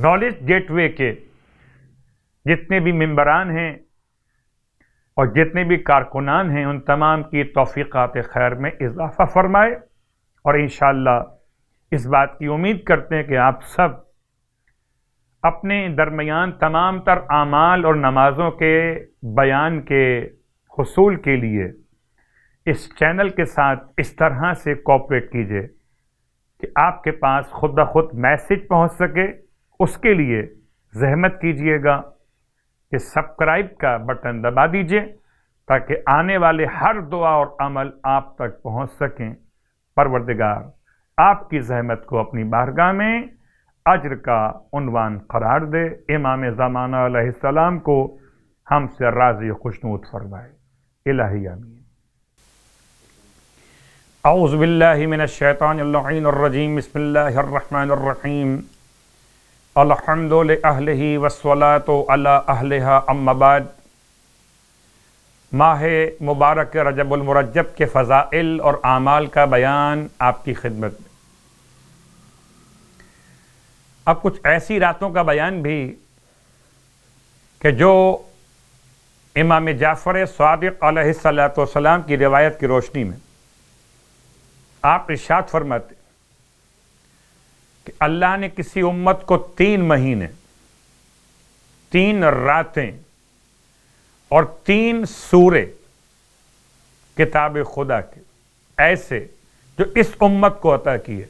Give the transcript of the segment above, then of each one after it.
Knowledge get وے کے جتنے بھی ممبران ہیں اور جتنے بھی کارکنان ہیں، ان تمام کی توفیقات خیر میں اضافہ فرمائے، اور انشاءاللہ اس بات کی امید کرتے ہیں کہ آپ سب اپنے درمیان تمام تر اعمال اور نمازوں کے بیان کے حصول کے لیے اس چینل کے ساتھ اس طرح سے کوآپریٹ کیجیے کہ آپ کے پاس خود بخود میسج پہنچ سکے۔ اس کے لیے زحمت کیجیے گا کہ سبسکرائب کا بٹن دبا دیجیے تاکہ آنے والے ہر دعا اور عمل آپ تک پہنچ سکیں۔ پروردگار آپ کی زحمت کو اپنی بارگاہ میں اجر کا عنوان قرار دے، امام زمانہ علیہ السلام کو ہم سے راضی خوشنود فرمائے، الہی آمین۔ اعوذ باللہ من الشیطان اللعین الرجیم، بسم اللہ الرحمن الرحیم، الحمد لأہلہ والصلاة علی اہلہا، اما بعد۔ ماہ مبارک رجب المرجب کے فضائل اور اعمال کا بیان آپ کی خدمت میں۔ اب کچھ ایسی راتوں کا بیان بھی کہ جو امام جعفر صادق علیہ السلام کی روایت کی روشنی میں آپ ارشاد فرماتے کہ اللہ نے کسی امت کو 3 مہینے، 3 راتیں اور 3 سورے کتاب خدا کے ایسے جو اس امت کو عطا کیے،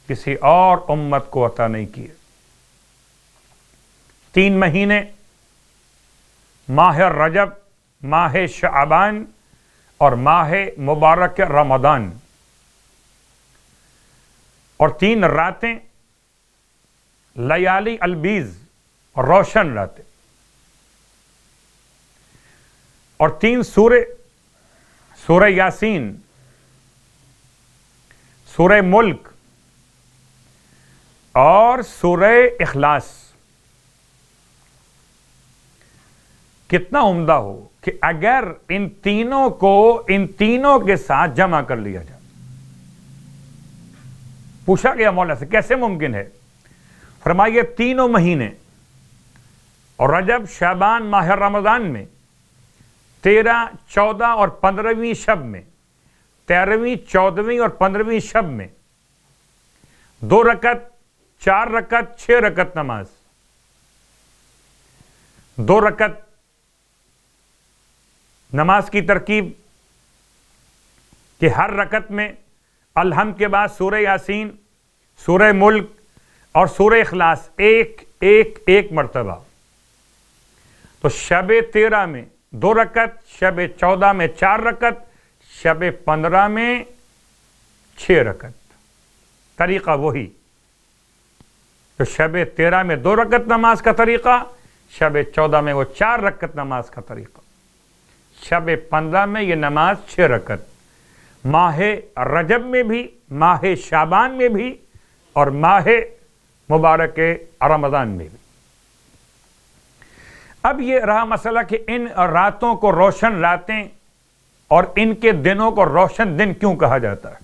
کسی اور امت کو عطا نہیں کیے۔ 3 مہینے، ماہ رجب، ماہ شعبان اور ماہ مبارک رمضان، اور 3 راتیں لیالی البیز، روشن راتیں، اور 3 سورے، سورہ یاسین، سورہ ملک اور سورہ اخلاص۔ کتنا عمدہ ہو کہ اگر ان تینوں کو ان تینوں کے ساتھ جمع کر لیا جائے۔ پوچھا گیا مولا سے کیسے ممکن ہے؟ فرمائیے 3 مہینے اور رجب، شعبان، ماہ رمضان میں 13، 14 اور 15ویں شب میں، 13ویں، 14ویں اور 15ویں شب میں 2 رکعت، 4 رکعت، 6 رکعت نماز، 2 رکعت نماز کی ترکیب کہ ہر رکعت میں الحمد کے بعد سورہ یاسین، سورہ ملک اور سورہ اخلاص ایک مرتبہ۔ تو شب 13 میں 2 رکعت، شب 14 میں 4 رکعت، شب 15 میں 6 رکعت۔ طریقہ وہی تو شب 13 میں 2 رکعت نماز کا طریقہ، شب 14 میں وہ 4 رکعت نماز کا طریقہ، شب 15 میں یہ نماز 6 رکعت۔ ماہ رجب میں بھی، ماہ شعبان میں بھی اور ماہ مبارک رمضان میں بھی۔ اب یہ رہا مسئلہ کہ ان راتوں کو روشن راتیں اور ان کے دنوں کو روشن دن کیوں کہا جاتا ہے؟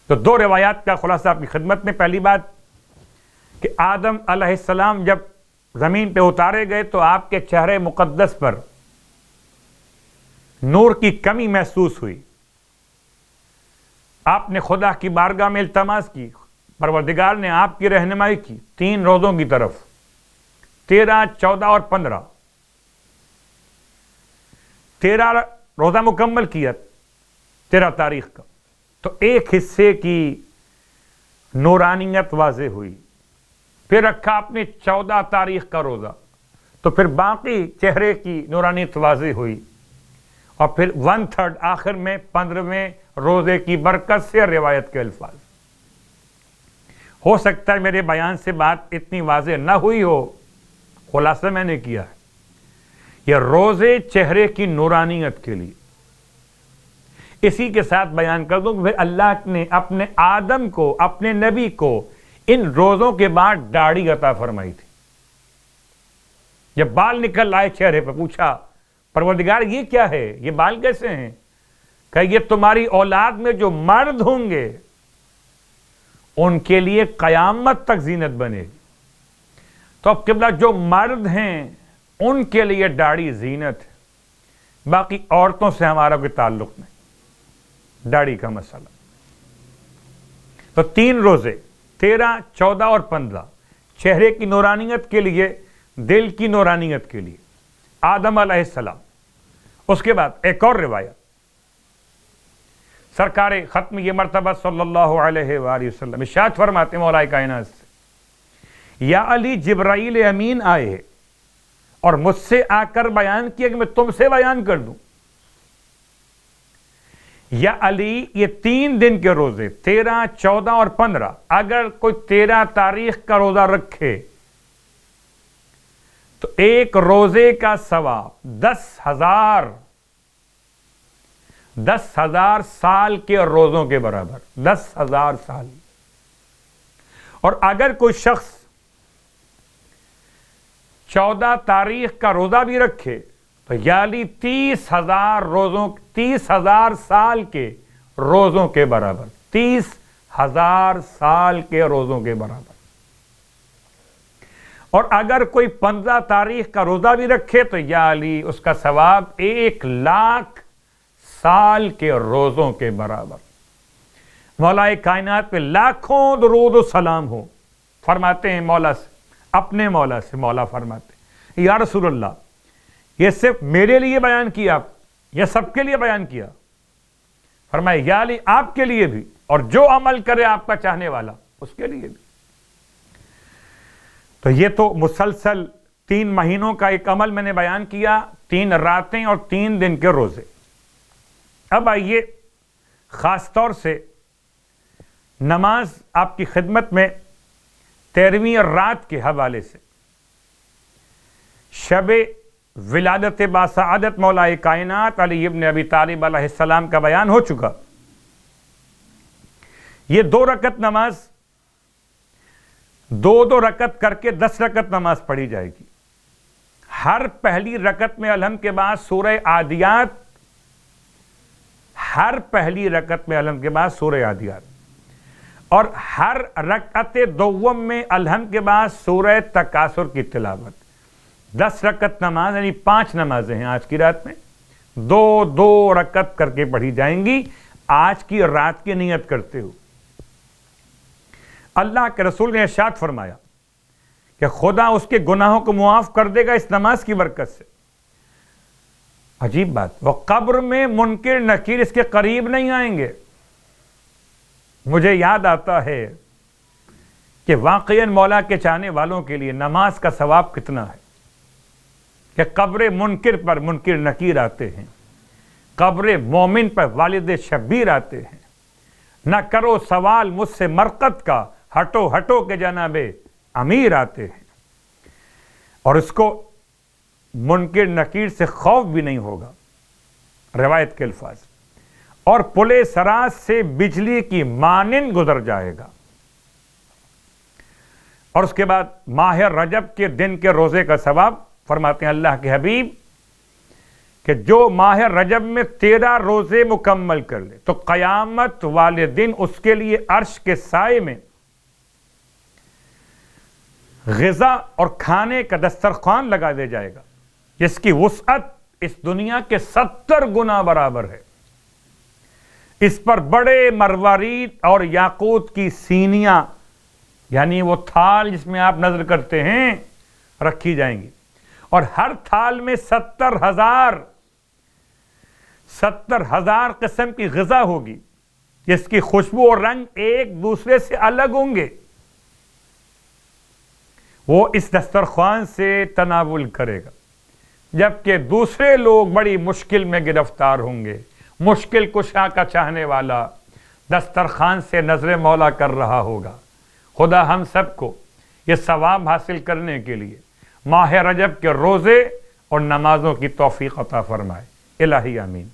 تو 2 روایات کا خلاصہ آپ کی خدمت میں۔ پہلی بات کہ آدم علیہ السلام جب زمین پہ اتارے گئے تو آپ کے چہرے مقدس پر نور کی کمی محسوس ہوئی۔ آپ نے خدا کی بارگاہ میں التماس کی، پروردگار نے آپ کی رہنمائی کی 3 روزوں کی طرف، 13، 14 اور 15۔ 13 روزہ مکمل کیا 13 تاریخ کا، تو ایک حصے کی نورانیت واضح ہوئی۔ پھر رکھا آپ نے 14 تاریخ کا روزہ، تو پھر باقی چہرے کی نورانیت واضح ہوئی، اور پھر 1/3 آخر میں 15ویں روزے کی برکت سے روایت کے الفاظ۔ ہو سکتا ہے میرے بیان سے بات اتنی واضح نہ ہوئی ہو، خلاصہ میں نے کیا ہے، یہ روزے چہرے کی نورانیت کے لیے۔ اسی کے ساتھ بیان کر دوں کہ پھر اللہ نے اپنے آدم کو، اپنے نبی کو ان روزوں کے بعد داڑھی عطا فرمائی تھی۔ جب بال نکل آئے چہرے پہ، پوچھا پروردگار یہ کیا ہے، یہ بال کیسے ہیں؟ کہ یہ تمہاری اولاد میں جو مرد ہوں گے ان کے لیے قیامت تک زینت بنے گی۔ تو اب قبلہ جو مرد ہیں ان کے لیے داڑھی زینت ہے، باقی عورتوں سے ہمارا کوئی تعلق نہیں، داڑھی کا مسئلہ۔ تو 3 روزے 13، 14 اور 15 چہرے کی نورانیت کے لیے، دل کی نورانیت کے لیے، آدم علیہ السلام۔ اس کے بعد ایک اور روایت، سرکار ختم یہ مرتبہ صلی اللہ علیہ وآلہ وسلم ارشاد فرماتے ہیں مولا کائنات سے، یا علی جبرائیل امین آئے ہیں اور مجھ سے آ کر بیان کیا کہ میں تم سے بیان کر دوں۔ یا علی یہ 3 دن کے روزے 13، 14 اور 15، اگر کوئی 13 تاریخ کا روزہ رکھے تو ایک روزے کا ثواب 10,000 سال کے روزوں کے برابر، 10,000 سال۔ اور اگر کوئی شخص 14 تاریخ کا روزہ بھی رکھے تو یعنی 30,000 سال کے روزوں کے برابر، 30,000 سال کے روزوں کے برابر۔ اور اگر کوئی 15 تاریخ کا روزہ بھی رکھے تو یعنی اس کا ثواب 1,00,000 سال کے روزوں کے برابر۔ مولا کائنات پہ لاکھوں درود و سلام ہو۔ فرماتے ہیں مولا سے، اپنے مولا سے، مولا فرماتے ہیں یا رسول اللہ یہ صرف میرے لیے بیان کیا یا سب کے لیے بیان کیا؟ فرمائے یا علی آپ کے لیے بھی، اور جو عمل کرے آپ کا چاہنے والا اس کے لیے بھی۔ تو یہ تو مسلسل 3 مہینوں کا ایک عمل میں نے بیان کیا، 3 راتیں اور 3 دن کے روزے۔ اب آئیے خاص طور سے نماز آپ کی خدمت میں 13ویں رات کے حوالے سے شب ولادت باسعادت مولا کائنات علی ابن ابی طالب علیہ السلام کا بیان ہو چکا۔ یہ 2 رکعت نماز 2 رکعت کر کے 10 رکعت نماز پڑھی جائے گی۔ ہر پہلی رکعت میں الحمد کے بعد سورہ عادیات، ہر پہلی رکعت میں الحمد کے بعد سورہ عادیات، اور ہر رکعت دوم میں الحمد کے بعد سورہ تکاثر کی تلاوت۔ 10 رکعت نماز یعنی 5 نمازیں ہیں آج کی رات میں، 2 رکعت کر کے پڑھی جائیں گی آج کی رات کی نیت کرتے ہو۔ اللہ کے رسول نے ارشاد فرمایا کہ خدا اس کے گناہوں کو معاف کر دے گا اس نماز کی برکت سے۔ عجیب بات، وہ قبر میں منکر نکیر اس کے قریب نہیں آئیں گے۔ مجھے یاد آتا ہے کہ واقعاً مولا کے چاہنے والوں کے لیے نماز کا ثواب کتنا ہے کہ قبر منکر پر منکر نکیر آتے ہیں، قبر مومن پر والد شبیر آتے ہیں۔ نہ کرو سوال مجھ سے مرقد کا، ہٹو ہٹو کے جناب امیر آتے ہیں، اور اس کو منکر نکیر سے خوف بھی نہیں ہوگا۔ روایت کے الفاظ، اور پلے سراج سے بجلی کی مانند گزر جائے گا۔ اور اس کے بعد ماہ رجب کے دن کے روزے کا ثواب فرماتے ہیں اللہ کے حبیب کہ جو ماہ رجب میں 13 روزے مکمل کر لے تو قیامت والے دن اس کے لیے عرش کے سائے میں غذا اور کھانے کا دسترخوان لگا دیا جائے گا جس کی وسعت اس دنیا کے 70 گنا برابر ہے۔ اس پر بڑے مروارید اور یاقوت کی سینیاں، یعنی وہ تھال جس میں آپ نظر کرتے ہیں، رکھی جائیں گی، اور ہر تھال میں 70,000 قسم کی غذا ہوگی جس کی خوشبو اور رنگ ایک دوسرے سے الگ ہوں گے۔ وہ اس دسترخوان سے تناول کرے گا، جبکہ دوسرے لوگ بڑی مشکل میں گرفتار ہوں گے۔ مشکل کشا کا چاہنے والا دسترخوان سے نظر مولا کر رہا ہوگا۔ خدا ہم سب کو یہ ثواب حاصل کرنے کے لیے ماہ رجب کے روزے اور نمازوں کی توفیق عطا فرمائے۔ الہی آمین۔